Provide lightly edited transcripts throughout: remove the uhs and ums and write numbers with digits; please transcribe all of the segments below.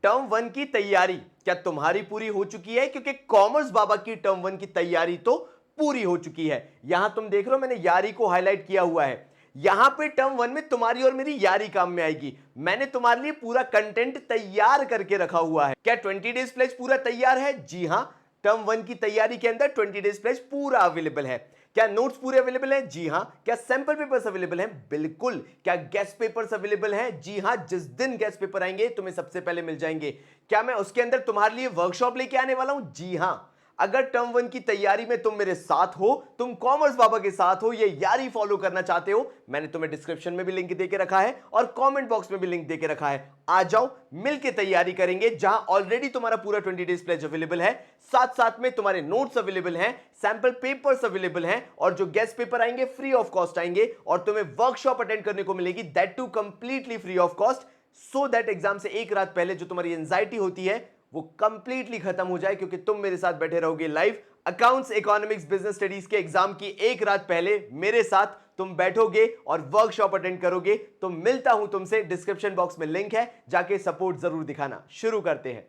Term one की तैयारी क्या तुम्हारी पूरी हो चुकी है? क्योंकि कॉमर्स बाबा की टर्म वन की तैयारी तो पूरी हो चुकी है। यहां तुम देख रहे हो मैंने यारी को हाईलाइट किया हुआ है। यहां पे टर्म वन में तुम्हारी और मेरी यारी काम में आएगी। मैंने तुम्हारे लिए पूरा कंटेंट तैयार करके रखा हुआ है। क्या 20 डेज प्लेज पूरा तैयार है? जी हां, टर्म वन की तैयारी के अंदर 20 डेज प्लेज पूरा अवेलेबल है। क्या नोट्स पूरे अवेलेबल हैं? जी हां। क्या सैंपल पेपर्स अवेलेबल हैं? बिल्कुल। क्या गेस्ट पेपर्स अवेलेबल हैं? जी हां, जिस दिन गेस्ट पेपर आएंगे तुम्हें सबसे पहले मिल जाएंगे। क्या मैं उसके अंदर तुम्हारे लिए वर्कशॉप लेके आने वाला हूं? जी हां। अगर टर्म वन की तैयारी में तुम मेरे साथ हो, तुम कॉमर्स बाबा के साथ हो, ये यारी फॉलो करना चाहते हो, मैंने तुम्हें डिस्क्रिप्शन में भी लिंक देके रखा है और कमेंट बॉक्स में भी लिंक देके रखा है। आ जाओ, मिलके तैयारी करेंगे। जहां ऑलरेडी तुम्हारा पूरा 20 डेज प्लेज अवेलेबल है, साथ साथ में तुम्हारे नोट्स अवेलेबल हैं, सैंपल पेपर्स अवेलेबल हैं और जो गेस्ट पेपर आएंगे फ्री ऑफ कॉस्ट आएंगे और तुम्हें वर्कशॉप अटेंड करने को मिलेगी, that too completely free of cost, so that exam से एक रात पहले जो तुम्हारी एंजाइटी होती है वो कंप्लीटली खत्म हो जाए, क्योंकि तुम मेरे साथ बैठे रहोगे live. Accounts, economics, business studies के एग्जाम की एक रात पहले मेरे साथ तुम बैठोगे और वर्कशॉप अटेंड करोगे। तो मिलता हूं तुमसे, डिस्क्रिप्शन बॉक्स में लिंक है, जाके सपोर्ट जरूर दिखाना। शुरू करते हैं।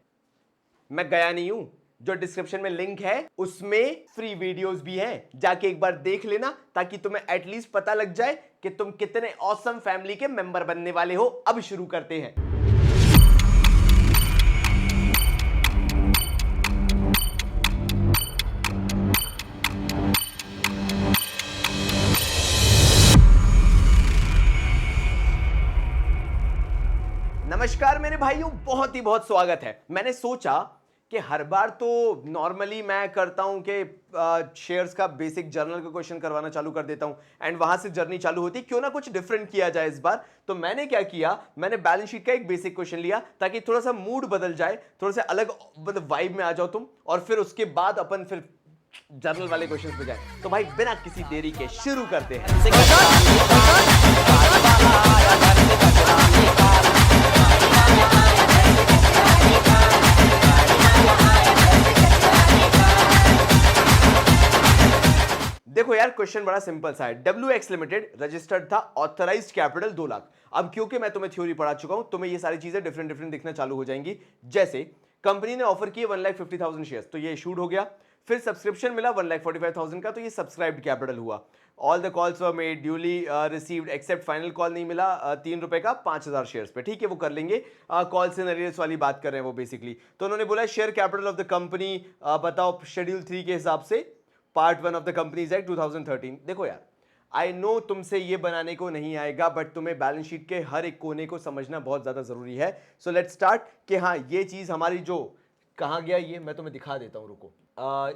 मैं गया नहीं हूं, जो डिस्क्रिप्शन में लिंक है उसमें फ्री वीडियोस भी हैं, जाके एक बार देख लेना ताकि तुम्हें एटलीस्ट पता लग जाए कि तुम कितने ऑसम फैमिली के मेंबर बनने वाले हो। अब शुरू करते हैं। नमस्कार मेरे भाइयों, बहुत ही बहुत स्वागत है। मैंने सोचा कि हर बार तो नॉर्मली मैं करता हूं कि शेयर्स का बेसिक जर्नल का क्वेश्चन करवाना चालू कर देता हूं एंड वहां से जर्नी चालू होती है। क्यों ना कुछ डिफरेंट किया जाए इस बार। तो मैंने क्या किया, मैंने बैलेंस शीट का एक बेसिक क्वेश्चन लिया ताकि थोड़ा सा मूड बदल जाए, थोड़ा सा अलग मतलब वाइब में आ जाओ तुम, और फिर उसके बाद अपन फिर जर्नल वाले क्वेश्चन पे जाए। तो भाई बिना किसी देरी के शुरू करते हैं। देखो यार, क्वेश्चन बड़ा सिंपल सा है। WX लिमिटेड रजिस्टर्ड था, ऑथराइज्ड कैपिटल 2 लाख। अब क्योंकि मैं तुम्हें थ्योरी पढ़ा चुका हूं, तुम्हें ये सारी चीजें डिफरेंट डिफरेंट दिखना चालू हो जाएंगी। जैसे कंपनी ने ऑफर किए 1,50,000 शेयर्स, तो ये इशूड हो गया। फिर सब्सक्रिप्शन मिला 1,45,000 का, तो ये सब्सक्राइब्ड कैपिटल हुआ। All the calls were made, duly received, except final call नहीं मिला 3 रुपए का 5,000 शेयर्स पे। ठीक है, वो कर लेंगे। कॉल से नरियर्स वाली बात कर रहे हैं वो बेसिकली। तो उन्होंने बोला share capital of the company बताओ शेड्यूल 3 के हिसाब से, part 1 of the companies act 2013। देखो यार, आई नो तुमसे ये बनाने को नहीं आएगा, बट तुम्हें बैलेंस शीट के हर एक कोने को समझना बहुत ज्यादा जरूरी है। सो लेट्स स्टार्ट कि हाँ, ये चीज हमारी जो कहाँ गया, ये मैं तुम्हें दिखा देता हूं, रुको।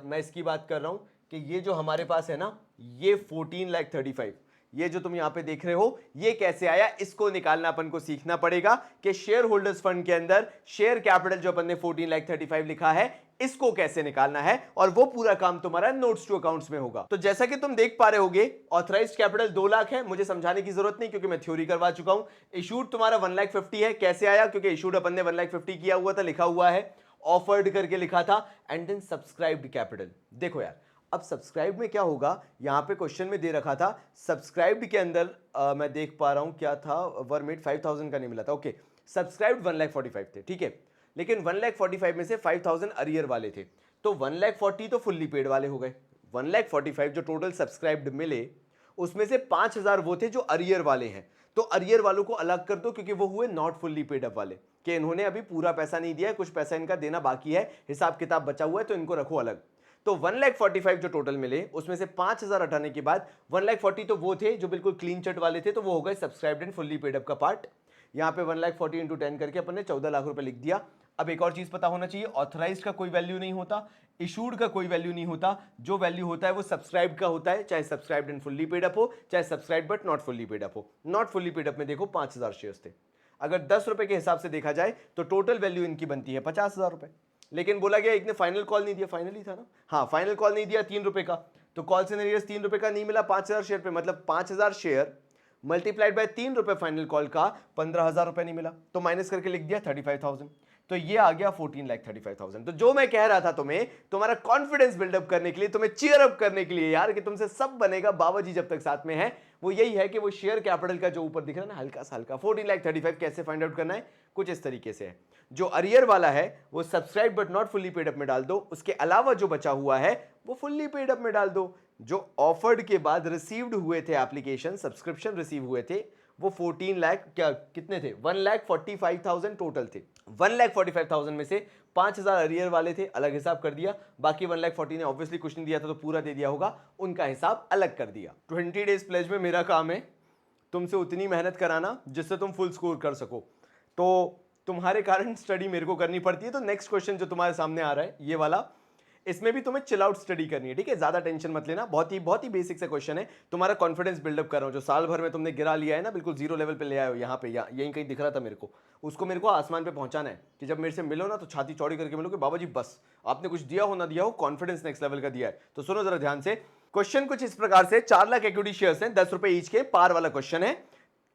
मैं इसकी बात कर रहा हूं कि ये जो हमारे पास है ना, ये 14,35,000, ये जो तुम यहां पे देख रहे हो, ये कैसे आया, इसको निकालना अपन को सीखना पड़ेगा कि शेयर होल्डर्स फंड के अंदर शेयर कैपिटल जो अपन ने 14,35,000 लिखा है, इसको कैसे निकालना है, और वो पूरा काम तुम्हारा नोट्स टू अकाउंट्स में होगा। तो जैसा कि तुम देख पा रहे होगे, ऑथराइज्ड कैपिटल 2 लाख है, मुझे समझाने की जरूरत नहीं क्योंकि मैं थ्योरी करवा चुका हूं। इशूड तुम्हारा 1,50,000 है। कैसे आया? क्योंकि इशूड अपन ने 1,50,000 किया हुआ था, लिखा हुआ है, ऑफर्ड करके लिखा था, एंड देन सब्सक्राइब्ड कैपिटल। देखो यार, अब सब्सक्राइब में क्या होगा, यहां पे क्वेश्चन में दे रखा था सब्सक्राइब्ड के अंदर मैं देख पा रहा हूं क्या था, वर्मेट 5,000 का नहीं मिला था। ओके, सब्सक्राइब्ड 1,45,000 थे, ठीक है, लेकिन 1,45,000 में से 5,000 अरियर वाले थे, तो 1,40,000 तो फुल्ली पेड वाले हो गए। 1,45,000 जो टोटल सब्सक्राइब्ड मिले, उसमें से 5,000 वो थे जो अरियर वाले हैं। तो अरियर वालों को अलग कर दो, क्योंकि वो हुए नॉट फुल्ली पेड अप वाले, कि इन्होंने अभी पूरा पैसा नहीं दिया है, कुछ पैसा इनका देना बाकी है, हिसाब किताब बचा हुआ है, तो इनको रखो अलग। तो 1,45,000 जो टोटल मिले, उसमें से 5,000 हटाने के बाद 1,40,000 तो वो थे जो बिल्कुल क्लीन चिट वाले थे, तो वो हो गए subscribed and fully paid up का पार्ट। यहां पे 1,40,000 इंटू 10 करके अपन ने 14 लाख रुपए लिख दिया। अब एक और चीज पता होना चाहिए, ऑथराइज्ड का कोई वैल्यू नहीं होता, इशूड का कोई वैल्यू नहीं होता, जो वैल्यू होता है वो सब्सक्राइब्ड का होता है, चाहे subscribed and fully paid up हो, चाहे subscribed but not fully paid up हो। नॉट फुल्ली पेड अप में देखो 5,000 शेयर्स थे। अगर 10 रुपए के हिसाब से देखा जाए तो टोटल वैल्यू इनकी बनती है 50,000 रुपए। लेकिन बोला गया एक ने फाइनल कॉल नहीं दिया, फाइनल ही था ना, हाँ फाइनल कॉल नहीं दिया 3 रुपए का, तो कॉल से नरियर्स 3 रुपए का नहीं मिला 5,000 शेयर पे, मतलब 5,000 शेयर मल्टीप्लाइड बाय 3 रुपए फाइनल कॉल का 15,000 रुपए नहीं मिला, तो माइनस करके लिख दिया 35,000। तो ये आ गया 14,35,000। तो जो मैं कह रहा था तुम्हें, तुम्हारा कॉन्फिडेंस बिल्डअप करने के लिए, तुम्हें चीयर अप करने के लिए यार, कि तुमसे सब बनेगा, बाबा जी जब तक साथ में है, वो यही है कि वो शेयर कैपिटल का जो ऊपर दिख रहा है ना हल्का सा हल्का 14,35,000 कैसे फाइंड आउट करना है, कुछ इस तरीके से है। जो अरियर वाला है वो subscribe but not fully paid up में डाल दो, उसके अलावा जो बचा हुआ है वो फुल्ली पेड अप में डाल दो। जो ऑफर्ड के बाद रिसीव्ड हुए थे एप्लीकेशन, सब्सक्रिप्शन रिसीव हुए थे, वो 14 लाख क्या कितने थे, 1,45,000 टोटल थे। 1,45,000 में से 5,000 अरियर वाले थे, अलग हिसाब कर दिया। बाकी 1,40,000 ने ऑब्वियसली कुछ नहीं दिया था तो पूरा दे दिया होगा, उनका हिसाब अलग कर दिया। 20 डेज प्लेज में मेरा काम है तुमसे उतनी मेहनत कराना जिससे तुम फुल स्कोर कर सको, तो तुम्हारे कारण स्टडी मेरे को करनी पड़ती है। तो नेक्स्ट क्वेश्चन जो तुम्हारे सामने आ रहा है ये वाला, इसमें भी तुम्हें चिल आउट स्टडी करनी है, ठीक है, ज्यादा टेंशन मत लेना। बहुत ही बेसिक सा क्वेश्चन है, तुम्हारा कॉन्फिडेंस बिल्डअप कर रहा हूं। जो साल भर में तुमने गिरा लिया है ना, बिल्कुल जीरो लेवल पे ले आए हो, यहाँ पे यहीं कहीं दिख रहा था मेरे को, उसको मेरे को आसमान पे पहुंचाना है कि जब मेरे से मिलो ना तो छाती चौड़ी करके मिलो कि बाबा जी बस आपने कुछ दिया हो ना दिया हो, कॉन्फिडेंस नेक्स्ट लेवल का दिया है। तो सुनो जरा ध्यान से, क्वेश्चन कुछ इस प्रकार से, 4 लाख इक्विटी शेयर्स हैं, 10 रुपए ईच के, पार वाला क्वेश्चन है।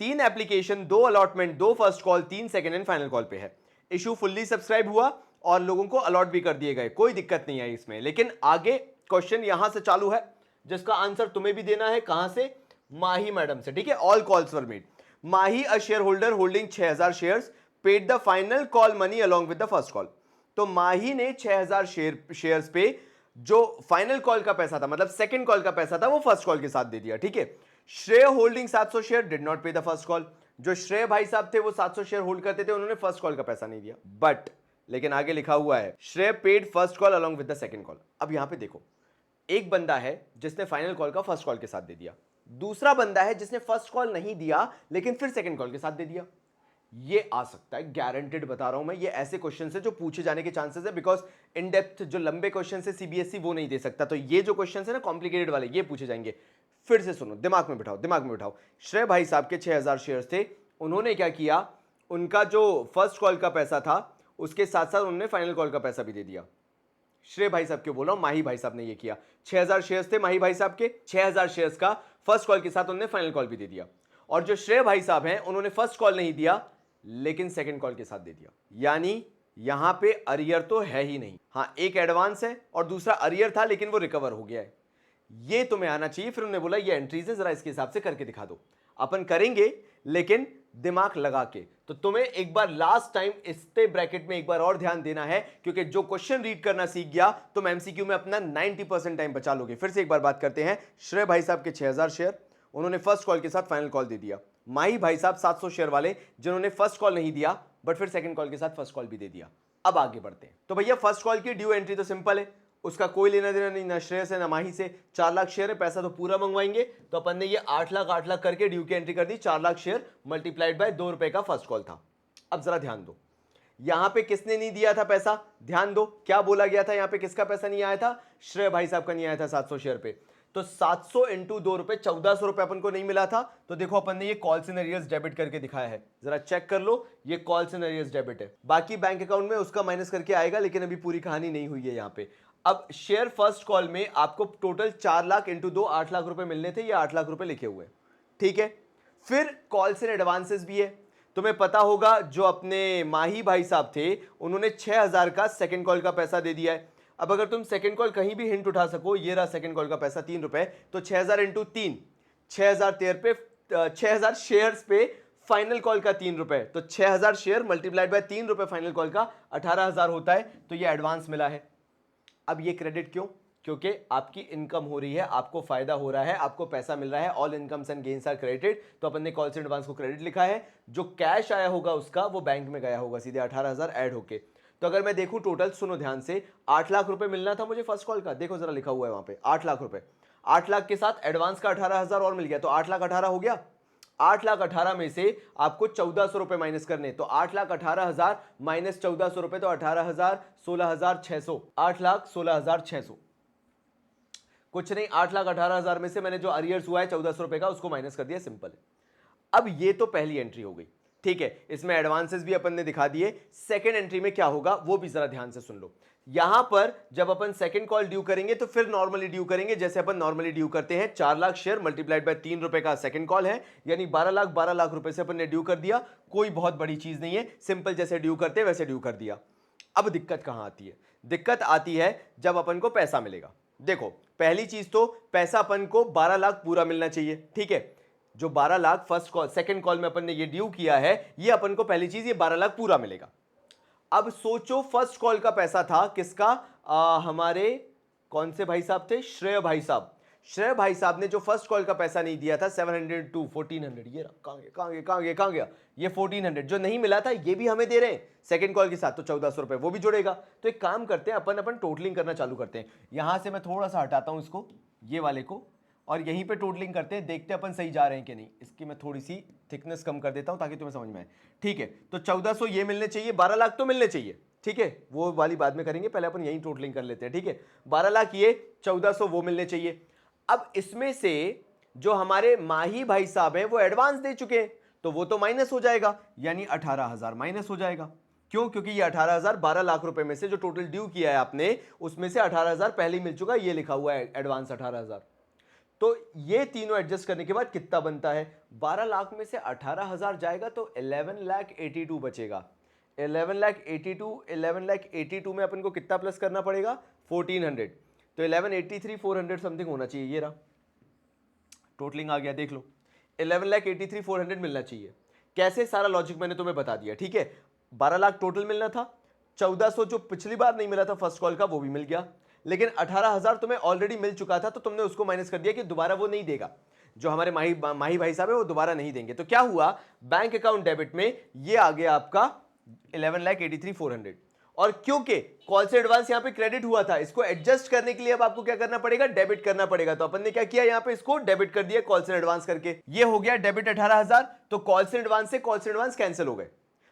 3 application, 2 allotment, 2 first call, 3 second and final call पे है। इशू फुल्ली सब्सक्राइब हुआ और लोगों को अलॉट भी कर दिए गए, कोई दिक्कत नहीं आई इसमें। लेकिन आगे क्वेश्चन यहां से चालू है जिसका आंसर तुम्हें भी देना है। कहां से? माही मैडम से, ठीक है। All calls were made. Mahi a share holder holding 6,000 shares paid the final call money along with the first call. तो माही ने 6,000 शेयर्स पे जो फाइनल कॉल का पैसा था, मतलब सेकंड कॉल का पैसा था, वो फर्स्ट कॉल के साथ दे दिया, ठीक है। श्रेय होल्डिंग 700 शेयर डिड नॉट पे द फर्स्ट कॉल। जो श्रेय भाई साहब थे वो 700 शेयर होल्ड करते थे, उन्होंने फर्स्ट कॉल का पैसा नहीं दिया। बट लेकिन आगे लिखा हुआ है श्रेय paid first call along with the second call. अब यहां पे देखो, एक बंदा है जिसने फाइनल कॉल का फर्स्ट कॉल के साथ दे दिया, दूसरा बंदा है जिसने फर्स्ट कॉल नहीं दिया लेकिन फिर सेकंड कॉल के साथ दे दिया। ये आ सकता है, गारंटेड बता रहा हूं मैं, ये ऐसे क्वेश्चन है जो पूछे जाने के चांसेस है, बिकॉज इन डेप्थ जो लंबे क्वेश्चन है सीबीएसई वो नहीं दे सकता। तो ये जो क्वेश्चन है ना कॉम्प्लिकेटेड वाले, ये पूछे जाएंगे। फिर से सुनो, दिमाग में बिठाओ, दिमाग में बिठाओ। श्रेय भाई साहब के 6,000 शेयर्स थे, उन्होंने क्या किया, उनका जो फर्स्ट कॉल का पैसा था उसके साथ साथ उन्होंने फाइनल कॉल का पैसा भी दे दिया। श्रेय भाई साहब क्यों बोल रहा हूं, माही भाई साहब ने ये किया। 6,000 शेयर्स थे माही भाई साहब के, 6,000 शेयर्स का फर्स्ट कॉल के साथ उन्होंने फाइनल कॉल भी दे दिया। और जो श्रेय भाई साहब हैं उन्होंने फर्स्ट कॉल नहीं दिया लेकिन सेकंड कॉल के साथ दे दिया। यानी यहां पे अरियर तो है ही नहीं। हां, एक एडवांस है और दूसरा अरियर था लेकिन वो रिकवर हो गया है। ये तुम्हें आना चाहिए। फिर उन्होंने बोला ये एंट्रीज है, जरा इसके हिसाब से करके दिखा दो। अपन करेंगे लेकिन दिमाग लगा के। तो तुम्हें एक बार लास्ट टाइम इसके ब्रैकेट में एक बार और ध्यान देना है, क्योंकि जो क्वेश्चन रीड करना सीख गया तुम एमसीक्यू में अपना 90% टाइम बचा लोगे। फिर से एक बार बात करते हैं। श्रेय भाई साहब के 6,000 शेयर, उन्होंने फर्स्ट कॉल के साथ फाइनल कॉल दे दिया। माही भाई साहब 700 शेयर वाले, जिन्होंने फर्स्ट कॉल नहीं दिया बट फिर सेकंड कॉल के साथ फर्स्ट कॉल भी दे दिया। अब आगे बढ़ते हैं। तो भैया फर्स्ट कॉल की ड्यू एंट्री तो सिंपल है, उसका कोई लेना देना नहीं, ना श्रेय से ना माही से। 4 लाख शेयर है, पैसा तो पूरा मंगवाएंगे, तो अपन ने ये 8 लाख करके ड्यू की एंट्री कर दी। 4 लाख शेयर मल्टीप्लाइड बाय 2 रुपए का फर्स्ट कॉल था। अब जरा ध्यान दो, यहां पे किसने नहीं दिया था पैसा, ध्यान दो क्या बोला गया था। यहां पे किसका पैसा नहीं आया था, श्रेय भाई साहब का नहीं आया था 700 शेयर पे। तो 700 इंटू 2 रुपए 1,400 रुपए अपन को नहीं मिला था। तो देखो अपन ने ये कॉल्स इन अरियर्स डेबिट करके दिखाया है, जरा चेक कर लो, ये कॉल्स इन अरियर्स डेबिट है। बाकी बैंक अकाउंट में उसका माइनस करके आएगा, लेकिन अभी पूरी कहानी नहीं हुई है यहां पे। अब शेयर फर्स्ट कॉल में आपको टोटल 4 लाख इंटू 2 8 लाख रुपए मिलने थे, ये 8 लाख रुपए लिखे हुए, ठीक है। फिर कॉल्स इन एडवांसेस भी है। तुम्हें पता होगा जो अपने माही भाई साहब थे उन्होंने 6,000 का सेकंड कॉल का पैसा दे दिया है। अब अगर तुम सेकंड कॉल कहीं भी हिंट उठा सको, ये रहा सेकंड कॉल का पैसा 3 रुपए, तो 6,000 इंटू 3, 6,000 शेयर्स पे फाइनल कॉल का 3 रुपए, तो 6,000 शेयर मल्टीप्लाइड बाय 3 रुपए फाइनल कॉल का 18,000 होता है। तो ये एडवांस मिला है। अब ये क्रेडिट क्यों, क्योंकि आपकी इनकम हो रही है, आपको फायदा हो रहा है, आपको पैसा मिल रहा है, all incomes and gains are credited. तो अपन ने कॉल्स इन एडवांस को क्रेडिट लिखा है। जो कैश आया होगा उसका वो बैंक में गया होगा सीधे 18,000 ऐड होके। तो अगर मैं देखूं टोटल, सुनो ध्यान से, 8 लाख रुपए मिलना था मुझे फर्स्ट कॉल का, देखो जरा लिखा हुआ है वहां पे 8 लाख रुपए। 8 लाख के साथ एडवांस का 18,000 और मिल गया, तो 8 लाख 18 हो गया। 8 लाख 18 में से आपको 1,400 रुपए माइनस करने, तो 8 लाख 18,000 माइनस 1,400 रुपए, तो 18,000 16,600, 8 लाख 16,600। कुछ नहीं, 8 लाख 18,000 में से मैंने जो अरियर्स हुआ है 1,400 रुपए का उसको माइनस कर दिया, सिंपल है। अब ये तो पहली एंट्री हो गई, ठीक है। इसमें एडवांसेस भी अपन ने दिखा दिए। सेकंड एंट्री में क्या होगा वो भी जरा ध्यान से सुन लो। यहां पर जब अपन सेकंड कॉल ड्यू करेंगे तो फिर नॉर्मली ड्यू करेंगे जैसे अपन नॉर्मली ड्यू करते हैं। 4 लाख शेयर मल्टीप्लाइड बाय 3 रुपए का सेकंड कॉल है, यानी 12 लाख रुपए से अपन ने ड्यू कर दिया। कोई बहुत बड़ी चीज नहीं है, सिंपल जैसे ड्यू करते हैं वैसे ड्यू कर दिया। अब दिक्कत कहां आती है, दिक्कत आती है जब अपन को पैसा मिलेगा। देखो पहली चीज तो पैसा अपन को 12 लाख पूरा मिलना चाहिए, ठीक है। जो 12 lakh first call second call में अपन ने ये ड्यू किया है, ये अपन को पहली चीज ये 12 लाख पूरा मिलेगा। अब सोचो फर्स्ट कॉल का पैसा था किसका, हमारे कौन से भाई साहब थे, श्रेय भाई साहब। श्रेय भाई साहब ने जो फर्स्ट कॉल का पैसा नहीं दिया था 700 टू 1400, ये कहां गया ये 1400 जो नहीं मिला था, ये भी हमें दे रहे हैं सेकंड कॉल के साथ, तो 1400 रुपए वो भी जुड़ेगा। तो एक काम करते हैं अपन टोटलिंग करना चालू करते हैं। यहां से मैं थोड़ा सा हटाता हूं इसको, ये वाले को, और यहीं पे टोटलिंग करते हैं, देखते हैं अपन सही जा रहे हैं कि नहीं। इसकी मैं थोड़ी सी थिकनेस कम कर देता हूं ताकि तुम्हें समझ में आए। ठीक है, तो 1400 ये मिलने चाहिए, 12 लाख तो मिलने चाहिए। ठीक है, वो वाली बाद में करेंगे, पहले अपन यहीं टोटलिंग कर लेते हैं। ठीक है, 12 लाख ये, 1400 वो मिलने चाहिए। अब इसमें से जो हमारे माही भाई साहब हैं वो एडवांस दे चुके हैं, तो वो तो माइनस हो जाएगा, यानी 18,000 माइनस हो जाएगा। क्यों? क्योंकि ये 18,000 12 लाख रुपए में से जो टोटल ड्यू किया है आपने, उसमें से 18,000 पहले ही मिल चुका है, ये लिखा हुआ है एडवांस 18,000। तो ये तीनों एडजस्ट करने के बाद कितना बनता है, 12 लाख में से 18,000 जाएगा तो 11,82,000 बचेगा। 11,82,000 में अपन को कितना प्लस करना पड़ेगा, 1400, तो 11,83,400 समथिंग होना चाहिए। ये रहा टोटलिंग आ गया, देख लो 11,83,400 मिलना चाहिए। कैसे, सारा लॉजिक मैंने तुम्हें बता दिया। ठीक है, 12 लाख टोटल मिलना था, 1400 जो पिछली बार नहीं मिला था फर्स्ट कॉल का वो भी मिल गया, लेकिन 18,000 तुम्हें ऑलरेडी मिल चुका था, तो तुमने उसको माइनस कर दिया कि दोबारा वो नहीं देगा। जो हमारे माही भाई साहब है वो दोबारा नहीं देंगे। तो क्या हुआ, बैंक अकाउंट डेबिट में ये आ गया आपका 11,83,400। और क्योंकि कॉल से एडवांस यहां पे क्रेडिट हुआ था, इसको एडजस्ट करने के लिए अब आपको क्या करना पड़ेगा, डेबिट करना पड़ेगा। तो अपन ने क्या किया, यहां पे इसको डेबिट कर दिया कॉल से एडवांस करके, ये हो गया डेबिट 18,000। तो कॉल से एडवांस कैंसिल हो गए,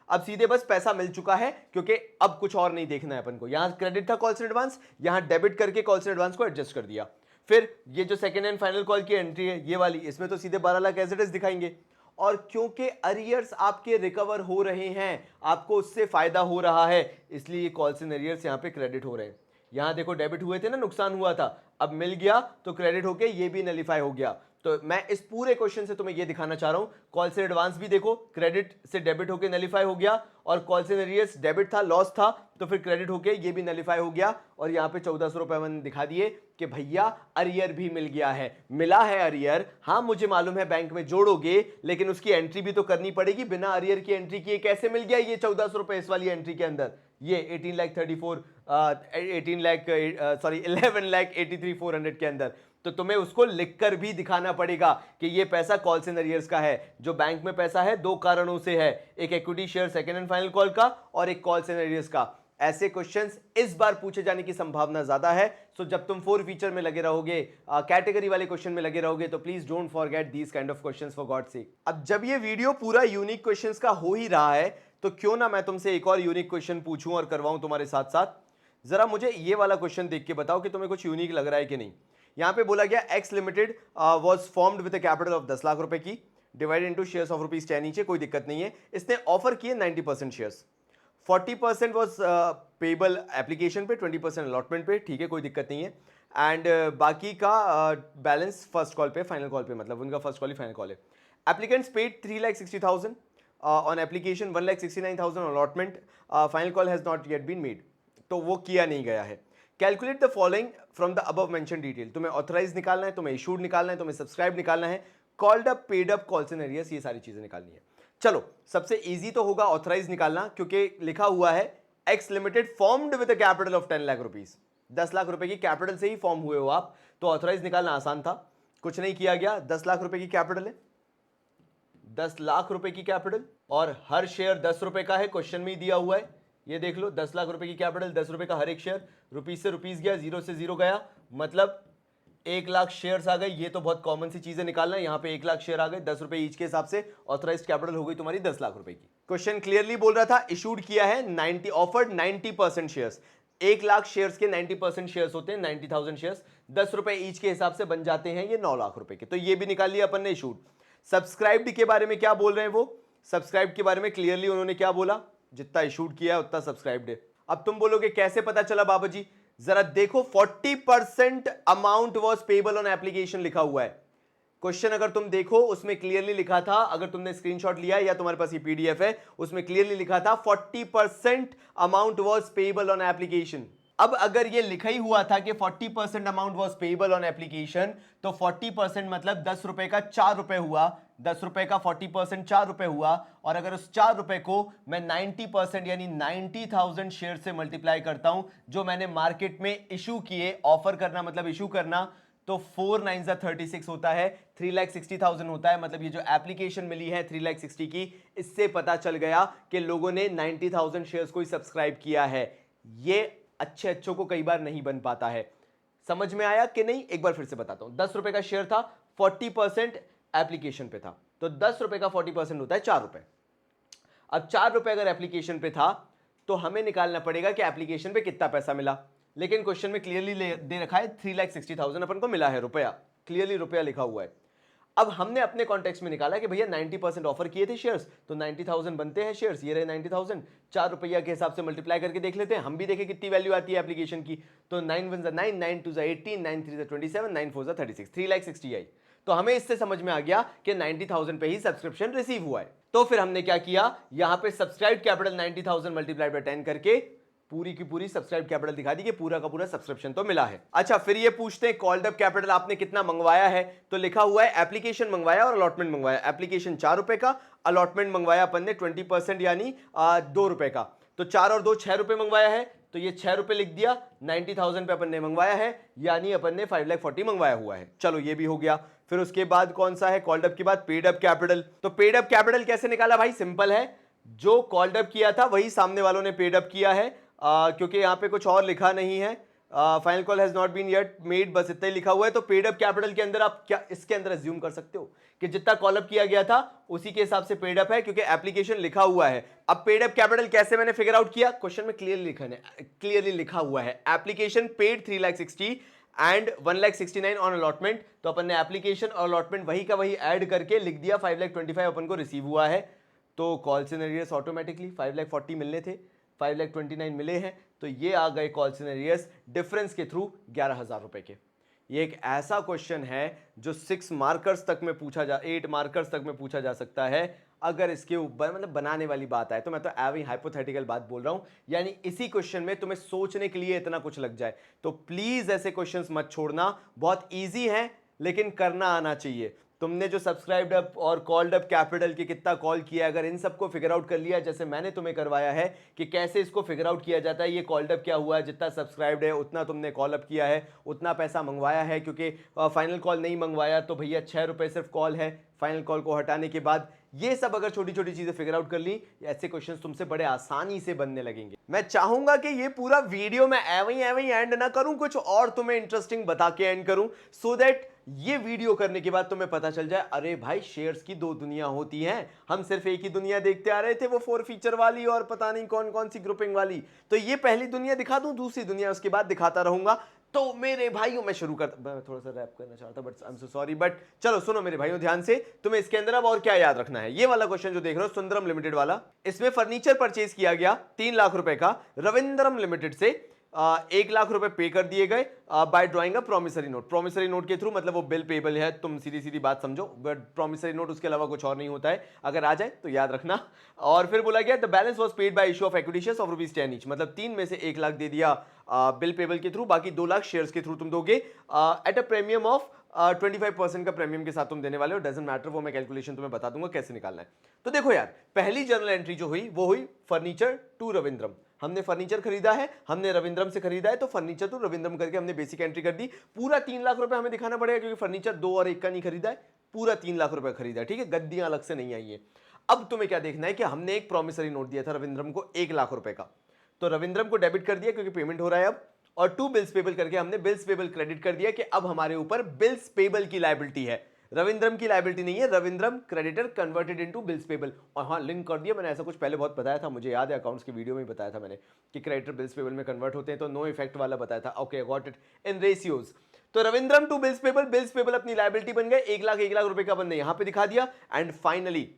अब सीधे बस पैसा मिल चुका है, क्योंकि अब कुछ और नहीं देखना है अपन को। यहां क्रेडिट था कॉल से एडवांस, यहां डेबिट करके कॉल से एडवांस को एडजस्ट कर दिया। फिर ये जो सेकंड एंड फाइनल कॉल की एंट्री है ये वाली, इसमें तो सीधे 12 लाख एज इट इज दिखाएंगे। और क्योंकि अरियर्स आपके रिकवर हो रहे हैं, आपको उससे फायदा हो रहा है, इसलिए कॉल्स इन अरियर्स यहां पे क्रेडिट हो रहे हैं। यहां देखो डेबिट हुए थे ना, नुकसान हुआ था, अब मिल गया तो क्रेडिट होके ये भी नलीफाई हो गया। तो मैं इस पूरे क्वेश्चन से तुम्हें ये दिखाना चाह रहा हूं, कॉल से एडवांस भी देखो क्रेडिट से डेबिट होके नलीफाई हो गया, और कॉल से अरियर्स डेबिट था, लॉस था, तो फिर क्रेडिट होके ये भी नलीफाई हो गया। और यहां पे 1400 रुपए मैंने दिखा दिए कि भैया अरियर भी मिल गया है, मिला है अरियर। हाँ मुझे मालूम है बैंक में जोड़ोगे, लेकिन उसकी एंट्री भी तो करनी पड़ेगी, बिना अरियर की एंट्री किए कैसे मिल गया ये 1400 रुपए इस वाली एंट्री के अंदर। ये 11,83,400 के अंदर, तो तुम्हें उसको लिखकर भी दिखाना पड़ेगा कि ये पैसा कॉल्स एंड अरियर्स का है। जो बैंक में पैसा है दो कारणों से है, एक equity share second and final call का, और एक कॉल्स एंड अरियर्स का। ऐसे क्वेश्चंस इस बार पूछे जाने की संभावना ज्यादा है। सो जब तुम 4 फीचर में लगे रहोगे, कैटेगरी वाले क्वेश्चन में लगे रहोगे, तो please don't forget these kind of questions for God sake. अब जब ये वीडियो पूरा यूनिक क्वेश्चंस का हो ही रहा है, तो क्यों ना मैं तुमसे एक और यूनिक क्वेश्चन पूछूं और करवाऊं तुम्हारे साथ साथ। जरा मुझे ये वाला क्वेश्चन देख के बताओ कि तुम्हें कुछ यूनिक लग रहा है कि नहीं। यहां पे बोला गया x limited was formed with a capital of 10 lakh रुपए की, डिवाइडेड इनटू शेयर्स ऑफ ₹10, नीचे कोई दिक्कत नहीं है। इसने ऑफर किए 90% शेयर्स, 40% वाज पेबल एप्लीकेशन पे, 20% अलॉटमेंट पे, ठीक है कोई दिक्कत नहीं है। एंड बाकी का बैलेंस फर्स्ट कॉल पे, फाइनल कॉल पे, मतलब उनका फर्स्ट कॉल ही फाइनल कॉल है। Applicants paid 3,60,000 on application, 1,69,000 allotment, final call has not yet been made, तो वो किया नहीं गया है। Calculate the following from the above mention detail, तुम्हें ऑथराइज निकालना है, तुम्हें इशूड निकालना है, तुम्हें सब्सक्राइब निकालना है, called up, paid up, calls and arrears, ये सारी चीजें निकालनी है। चलो सबसे इजी तो होगा ऑथराइज निकालना, क्योंकि लिखा हुआ है x limited formed with a capital of 10 lakh rupees, 10 lakh रुपए की कैपिटल से ही फॉर्म हुए हो आप, तो ऑथराइज निकालना आसान था, कुछ नहीं किया गया। 10 लाख रुपए की कैपिटल है, 10 लाख रुपए की कैपिटल, और हर शेयर 10 रुपए का है, क्वेश्चन में ही दिया हुआ है, ये देख लो 10 लाख रुपए की कैपिटल, 10 रुपए का हर एक शेयर, रुपीज से रुपीज गया, जीरो से जीरो गया, मतलब 1 लाख शेयर्स आ गए। ये तो बहुत कॉमन सी चीजें निकालना है, यहाँ पे 1 लाख शेयर आ गए, 10 रुपए ईच के हिसाब से ऑथराइज्ड कैपिटल हो गई तुम्हारी 10 लाख रुपए की। क्वेश्चन क्लियरली बोल रहा था, इशूड किया है 90, ऑफर्ड 90% शेयर्स, 1 लाख शेयर्स के 90% शेयर्स होते हैं 90,000 शेयर्स, 10 रुपए ईच के हिसाब से बन जाते हैं ये 9 लाख रुपए के, तो ये भी निकाल लिया अपन ने इशूड। सब्सक्राइब्ड के बारे में क्या बोल रहे हैं वो, सब्सक्राइब के बारे में क्लियरली उन्होंने क्या बोला, जितना इशूड किया है उतना सब्सक्राइब्ड है। अब तुम बोलोगे कैसे पता चला बाबा जी, जरा देखो 40% amount was payable on application लिखा हुआ है। क्वेश्चन अगर तुम देखो उसमें क्लियरली लिखा था, अगर तुमने स्क्रीनशॉट लिया या तुम्हारे पास ये पीडीएफ है, उसमें क्लियरली लिखा था 40% amount was payable on application. अब अगर ये लिखा ही हुआ था कि 40% amount was payable on application, तो 40% मतलब 10 रुपए का 4 रुपए हुआ, 10 रुपए का 40% 4 रुपए हुआ। और अगर उस 4 रुपए को मैं 90% यानी 90,000 शेयर से मल्टीप्लाई करता हूं जो मैंने मार्केट में इशू किए, ऑफर करना मतलब इशू करना, तो 4 9 36 होता है, 3,60,000 होता है। मतलब ये जो एप्लीकेशन मिली है 3,60,000 की, इससे पता चल गया कि लोगों ने 90,000 शेयर्स को ही सब्सक्राइब किया है। ये अच्छे अच्छों को कई बार नहीं बन पाता है। समझ में आया कि नहीं? एक बार फिर से बताता हूं। 10 रुपए का शेयर था, 40% एप्लीकेशन पे था, तो 10 रुपए का 40% होता है 4 रुपए। अब 4 रुपए अगर एप्लीकेशन पे था तो हमें निकालना पड़ेगा कि एप्लीकेशन पे कितना पैसा मिला। लेकिन क्वेश्चन में क्लियरली दे रखा है 3,60,000 अपन को मिला है, रुपया, क्लियरली रुपया लिखा हुआ है। अब हमने अपने कॉन्टेक्स्ट में निकाला कि भैया 90% ऑफर किए थे शेयर्स, तो 90,000 बनते हैं शेयर्स, ये रहे 90,000, 4 रुपया के हिसाब से मल्टीप्लाई करके देख लेते हैं, हम भी देखें कितनी वैल्यू आती है एप्लीकेशन की। तो 9 1 9, 9 2 18, 9 3 27, 9 4 36, 3,60,000 आई। तो हमें इससे समझ में आ गया कि 90,000 पे ही सब्सक्रिप्शन रिसीव हुआ है। तो फिर हमने क्या किया, यहां पे सब्सक्राइब कैपिटल 90,000 मल्टीप्लाइड बाय 10 करके पूरी की पूरी सब्सक्राइब कैपिटल दिखा दी कि पूरा का पूरा सब्सक्रिप्शन तो मिला है। अच्छा, फिर ये पूछते हैं कॉल्ड अप कैपिटल आपने कितना मंगवाया है, तो लिखा हुआ है एप्लीकेशन मंगवाया और अलॉटमेंट मंगवाया। एप्लीकेशन 4 रुपए का, अलॉटमेंट मंगवाया अपन ने 20% यानी 2 रुपए का, तो 4 और 2 6 रुपए मंगवाया है, तो ये 6 रुपए लिख दिया। 90,000 पे अपन ने मंगवाया है, यानी अपन ने 5,40,000 मंगवाया हुआ है। चलो ये भी हो गया। फिर उसके बाद कौन सा है, कॉल्ड अप के बाद पेड अप कैपिटल। तो पेड अप कैपिटल कैसे निकाला भाई, सिंपल है, जो कॉल्ड अप किया था वही सामने वालों ने पेड अप किया है, क्योंकि यहां पे कुछ और लिखा नहीं है, final call has not been yet made, बस इतना ही लिखा हुआ है। तो पेड अप कैपिटल के अंदर आप क्या इसके अंदर अज्यूम कर सकते हो कि जितना कॉल अप किया गया था उसी के हिसाब से पेड अप है, क्योंकि एप्लीकेशन लिखा हुआ है। अब पेड अप कैपिटल कैसे मैंने फिगर आउट किया, क्वेश्चन में क्लियरली लिखा हुआ है application paid 3,60,000 and 1,69,000 on allotment. तो अपन ने एप्लीकेशन और अलॉटमेंट वही का वही ऐड करके लिख दिया 5,25,000 अपन को रिसीव हुआ है। तो कॉल्स इन एरियर्स ऑटोमेटिकली 5,40,000 मिलने थे, 5,29,000 मिले हैं, तो ये आ गए कॉल्स इन एरियर्स डिफरेंस के थ्रू 11,000 रुपए के। ये एक ऐसा क्वेश्चन है जो 6 मार्कर्स तक में पूछा जा 8 मार्कर्स तक में पूछा जा सकता है। अगर इसके ऊपर मतलब बनाने वाली बात आए, तो मैं तो एवरी हाइपोथेटिकल बात बोल रहा हूं, यानी इसी क्वेश्चन में तुम्हें सोचने के लिए इतना कुछ लग जाए। तो प्लीज ऐसे क्वेश्चंस मत छोड़ना, बहुत इजी है लेकिन करना आना चाहिए। तुमने जो सब्सक्राइब्ड अप और कॉल्ड अप कैपिटल के कितना कॉल किया, अगर इन सबको फिगर आउट कर लिया जैसे मैंने तुम्हें करवाया है कि कैसे इसको फिगर आउट किया जाता है, ये कॉल्ड अप क्या हुआ है, जितना सब्सक्राइब्ड है उतना तुमने कॉल अप किया है, उतना पैसा मंगवाया है, क्योंकि फाइनल कॉल नहीं मंगवाया तो भैया 6 रुपए सिर्फ कॉल है फाइनल कॉल को हटाने के बाद। ये सब अगर छोटी छोटी चीजें फिगर आउट कर ली, ऐसे क्वेश्चंस तुमसे बड़े आसानी से बनने लगेंगे। मैं चाहूंगा कि ये पूरा वीडियो मैं एवं एंड ना करूं, कुछ और तुम्हें इंटरेस्टिंग बता के एंड करूं, सो दैट ये वीडियो करने के बाद तुम्हें पता चल जाए अरे भाई शेयर्स की 2 दुनिया होती हैं, हम सिर्फ एक ही दुनिया देखते आ रहे थे, वो 4 फीचर वाली और पता नहीं कौन कौन सी ग्रुपिंग वाली। तो ये पहली दुनिया दिखा दूं, दूसरी दुनिया उसके बाद दिखाता रहूंगा। तो मेरे भाइयों, मैं शुरू कर, मैं थोड़ा सा रैप करना चाहता but I am so sorry, but चलो सुनो मेरे भाइयों ध्यान से। तुम्हें इसके अंदर अब और क्या याद रखना है, ये वाला क्वेश्चन जो देख रहे हो सुंदरम लिमिटेड वाला, इसमें फर्नीचर परचेज किया गया 3 लाख रुपए का रविंद्रम लिमिटेड से, 1 लाख रुपए पे कर दिए गए bye drawing a promissory note. Promissory note के थ्रू मतलब वो बिल पेबल है, तुम सीधी सीधी बात समझो, बट प्रोमिसरी नोट उसके अलावा कुछ और नहीं होता है, अगर आ जाए तो याद रखना। और फिर बोला गया the balance was paid by issue of equity shares of ₹10 each, मतलब 3 में से 1 लाख दे दिया बिल पेबल के थ्रू, बाकी 2 लाख शेयर्स के थ्रू तुम दोगे एट अ प्रीमियम ऑफ 25% का प्रीमियम के साथ तुम देने वाले हो। डजंट मैटर, वो मैं कैलकुलेशन तुम्हें बता दूंगा कैसे निकालना है। तो देखो यार, पहली जर्नल एंट्री जो हुई वो हुई फर्नीचर टू रविंद्रम, हमने फर्नीचर खरीदा है, हमने रविंद्रम से खरीदा है, तो फर्नीचर टू रविंद्रम करके हमने बेसिक एंट्री कर दी। पूरा 3 लाख रुपए हमें दिखाना पड़ेगा, क्योंकि फर्नीचर 2 और 1 का नहीं खरीदा है, पूरा 3 लाख रुपए खरीदा है, ठीक है, गद्दियां अलग से नहीं आई है। अब तुम्हें क्या देखना है कि हमने एक प्रॉमिसरी नोट दिया था रविंद्रम को 1 लाख रुपए का, तो रविंद्रम को डेबिट कर दिया क्योंकि पेमेंट हो रहा है अब, और टू बिल्स पेबल करके हमने बिल्स पेबल क्रेडिट कर दिया कि अब हमारे ऊपर बिल्स पेबल की लायबिलिटी है, रविंद्रम की लायबिलिटी नहीं है, रविंद्रम creditor converted into bills payable. और हाँ, लिंक कर दिया मैंने, ऐसा कुछ पहले बहुत बताया था, मुझे याद है अकाउंट्स की वीडियो में बताया था मैंने कि क्रेडिटर बिल्स पेबल में कन्वर्ट होते हैं, तो नो इफेक्ट वाला बताया था। Okay, got it in ratios. तो रविंद्रम टू बिल्स पेबल अपनी लायबिलिटी बन गए, 1 लाख रुपए का बंदे यहां पे दिखा दिया। एंड फाइनली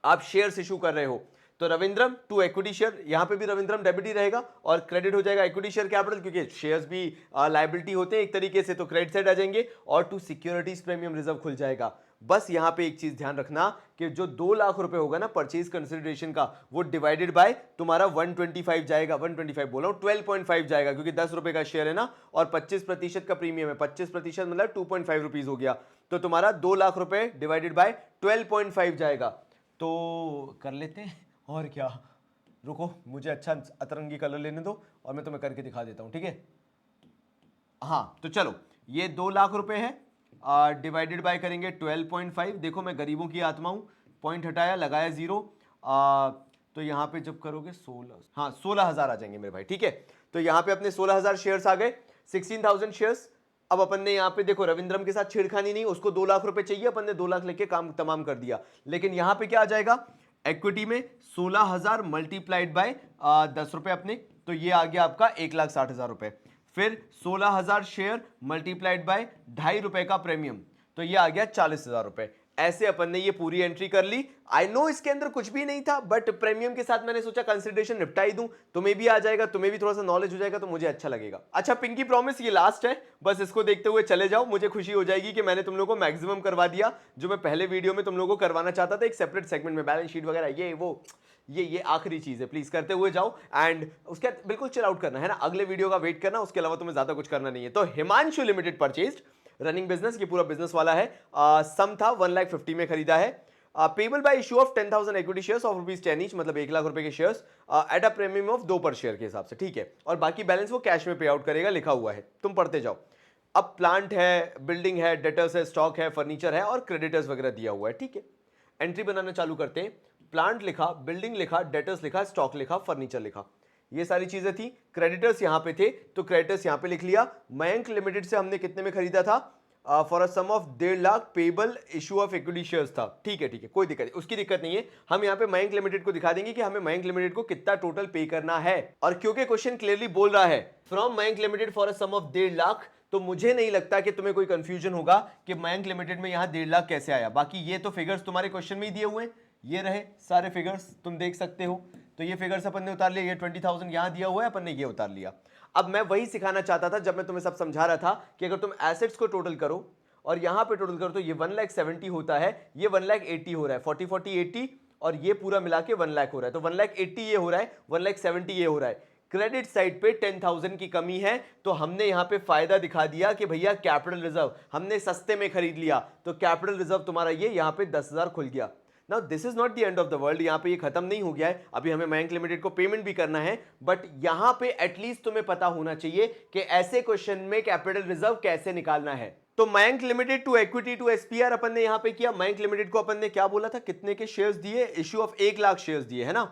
आप शेयर्स इशू कर रहे हो, तो रविंद्रम टू इक्विटी शेयर, यहां पे भी रविंद्रम डेबिट ही रहेगा और क्रेडिट हो जाएगा इक्विटी शेयर कैपिटल, क्योंकि शेयर्स भी लायबिलिटी होते हैं एक तरीके से, तो क्रेडिट साइड आ जाएंगे, और टू सिक्योरिटीज प्रीमियम रिजर्व खुल जाएगा। बस यहां पे एक चीज ध्यान रखना कि जो 2 लाख रुपए होगा ना परचेज कंसिडरेशन का, वो डिवाइडेड बाय तुम्हारा 125 जाएगा, 125 बोल रहा हूं 12.5 जाएगा, क्योंकि 10 रुपए का शेयर है ना और 25% का प्रीमियम है, 25% मतलब 2.5 रुपीज हो गया, तो तुम्हारा 2 लाख रुपए डिवाइडेड बाय 12.5 जाएगा। तो कर लेते हैं और क्या, रुको मुझे अच्छा अतरंगी कलर लेने दो और मैं तुम्हें करके दिखा देता हूं, ठीक है। हाँ तो चलो, ये 2 लाख रुपए है, डिवाइडेड बाय करेंगे 12.5। देखो मैं गरीबों की आत्मा हूं, पॉइंट हटाया, लगाया जीरो, तो यहां पे जब करोगे 16, हाँ 16,000 आ जाएंगे मेरे भाई, ठीक है। तो यहां पे अपने 16,000 शेयर्स आ गए, 16,000 शेयर्स। अब अपन ने यहां पे देखो रविंद्रम के साथ छेड़खानी नहीं, उसको 2 लाख रुपए चाहिए, अपन ने 2 लाख लेके काम तमाम कर दिया। लेकिन यहां पे क्या आ जाएगा, इक्विटी में 16,000 मल्टीप्लाइड बाय 10 रुपए अपने, तो ये आ गया आपका 1,60,000 रुपए। फिर 16,000 शेयर मल्टीप्लाइड बाय 2.5 रुपए का प्रीमियम, तो ये आ गया 40,000 रुपए। ऐसे अपन ने ये पूरी एंट्री कर ली। आई नो इसके अंदर कुछ भी नहीं था, बट प्रीमियम के साथ मैंने सोचा कंसिडरेशन निपटा ही दूं, तुम्हें भी आ जाएगा, तुम्हें भी थोड़ा सा नॉलेज हो जाएगा, तो मुझे अच्छा लगेगा। अच्छा पिंकी प्रॉमिस, ये लास्ट है, बस इसको देखते हुए चले जाओ, मुझे खुशी हो जाएगी कि मैंने तुम लोगों को मैक्सिमम करवा दिया, जो मैं पहले वीडियो में तुम लोगों को करवाना चाहता था, एक सेपरेट सेगमेंट में बैलेंस शीट वगैरह, ये वो ये आखिरी चीज है, प्लीज करते हुए जाओ। एंड उसके बाद बिल्कुल चिल आउट करना है ना, अगले वीडियो का वेट करना, उसके अलावा तुम्हें ज्यादा कुछ करना नहीं है। तो Himanshu limited purchased, running business, ये पूरा बिजनेस वाला है, सम था 1,50,000 में खरीदा है, payable by issue of 10,000 equity shares of rupees 10 each, मतलब 1 लाख रुपए के shares at a premium of 2 पर शेयर के हिसाब से, ठीक है। और बाकी बैलेंस वो कैश में पे आउट करेगा, लिखा हुआ है, तुम पढ़ते जाओ। अब प्लांट है, बिल्डिंग है, डेटर्स है, स्टॉक है, फर्नीचर है और क्रेडिटर्स वगैरह दिया हुआ है, ठीक है। एंट्री बनाना चालू करते हैं। प्लांट लिखा, बिल्डिंग लिखा, डेटर्स लिखा, स्टॉक लिखा, फर्नीचर लिखा, ये सारी चीजें थी। क्रेडिटर्स यहां पे थे, तो क्रेडिटर्स यहां पे लिख लिया। मयंक लिमिटेड से हमने कितने में खरीदा था, for a sum of 1.5 lakh, payable issue of equity shares था, ठीक है, कोई दिक्कत नहीं, उसकी दिक्कत नहीं है। हम यहाँ पे मयंक लिमिटेड को दिखा देंगे कि हमें मयंक लिमिटेड को कितना टोटल पे करना है, और क्योंकि क्वेश्चन क्लियरली बोल रहा है from Mayank limited for a sum of 1.5 lakh, तो मुझे नहीं लगता कि तुम्हें कोई कंफ्यूजन होगा कि मयंक लिमिटेड में यहां 1.5 लाख कैसे आया। बाकी ये तो फिगर्स तुम्हारे क्वेश्चन में ही दिए हुए हैं, ये रहे सारे फिगर्स, तुम देख सकते हो। तो ये फिगर्स अपन ने उतार लिया, ये 20,000 यहां दिया हुआ है, अपन ने ये उतार लिया। अब मैं वही सिखाना चाहता था जब मैं तुम्हें सब समझा रहा था कि अगर तुम एसेट्स को टोटल करो और यहां पे टोटल करो, तो ये 1,70,000 होता है, ये 1,80,000 हो रहा है, 40 40 80, और ये पूरा मिला के 1 लाख हो रहा है, तो 1,80,000 ये हो रहा है, 1,70,000 ये हो रहा है। क्रेडिट साइड पे 10,000 की कमी है, तो हमने यहां पे फायदा दिखा दिया कि भैया कैपिटल रिजर्व हमने सस्ते में खरीद लिया, तो कैपिटल रिजर्व तुम्हारा ये यहां पे 10,000 खुल गया। Now this is not the end of the world, यहां पे ये खत्म नहीं हो गया है, अभी हमें मयंक लिमिटेड को पेमेंट भी करना है, बट यहां पे एटलीस्ट तुम्हें पता होना चाहिए कि ऐसे क्वेश्चन में कैपिटल रिजर्व कैसे निकालना है। तो Mayank limited to equity to SPR अपन ने यहां पे किया। मयंक लिमिटेड को अपन ने क्या बोला था, कितने के शेयर्स दिए, इश्यू ऑफ 1 लाख शेयर्स दिए, है ना।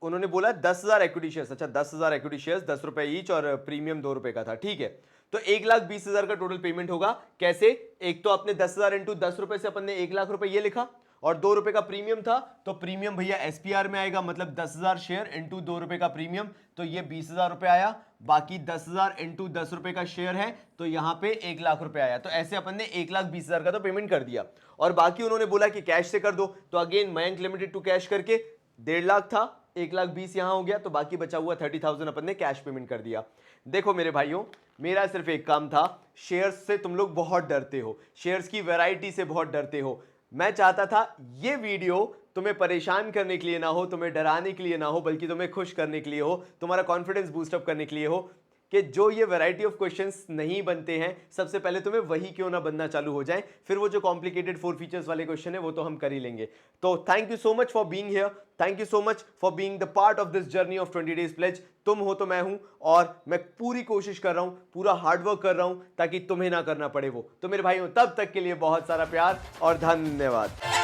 उन्होंने बोला 10,000 इक्विटी शेयर्स, अच्छा 10,000 इक्विटी शेयर्स, 10 रुपए ईच, और प्रीमियम 2 रुपए का था, ठीक है। तो 1,20,000 का टोटल पेमेंट होगा। कैसे, एक तो आपने 10,000 इंटू 10 रुपए से अपन ने 1 लाख रुपए ये लिखा, और 2 रुपए का प्रीमियम था, तो प्रीमियम भैया एसपीआर में आएगा, मतलब 10,000 शेयर इंटू 2 रुपए का प्रीमियम, तो ये 20,000 रुपए आया। बाकी 10,000 इंटू 10 रुपए का शेयर है, तो यहां पे 1 लाख रुपए आया। तो ऐसे अपन ने 1,20,000 का तो पेमेंट कर दिया, और बाकी उन्होंने बोला कि कैश से कर दो, तो again Mayank limited to cash करके 1.5 लाख था, 1,20,000 यहां हो गया, तो बाकी बचा हुआ 30,000 अपन ने कैश पेमेंट कर दिया। देखो मेरे भाइयों, मेरा सिर्फ एक काम था, शेयर्स से तुम लोग बहुत डरते हो, शेयर्स की वैरायटी से बहुत डरते हो। मैं चाहता था ये वीडियो तुम्हें परेशान करने के लिए ना हो, तुम्हें डराने के लिए ना हो, बल्कि तुम्हें खुश करने के लिए हो, तुम्हारा कॉन्फिडेंस बूस्ट अप करने के लिए हो, कि जो ये वैरायटी ऑफ क्वेश्चंस नहीं बनते हैं, सबसे पहले तुम्हें वही क्यों ना बनना चालू हो जाए, फिर वो जो कॉम्प्लिकेटेड 4 फीचर्स वाले क्वेश्चन है वो तो हम कर ही लेंगे। तो thank you so much for being here, thank you so much for being the part of this journey of 20 days pledge. तुम हो तो मैं हूं, और मैं पूरी कोशिश कर रहा हूं, पूरा हार्डवर्क कर रहा हूं, ताकि तुम्हें ना करना पड़े वो। तो मेरे भाइयों, तब तक के लिए बहुत सारा प्यार और धन्यवाद।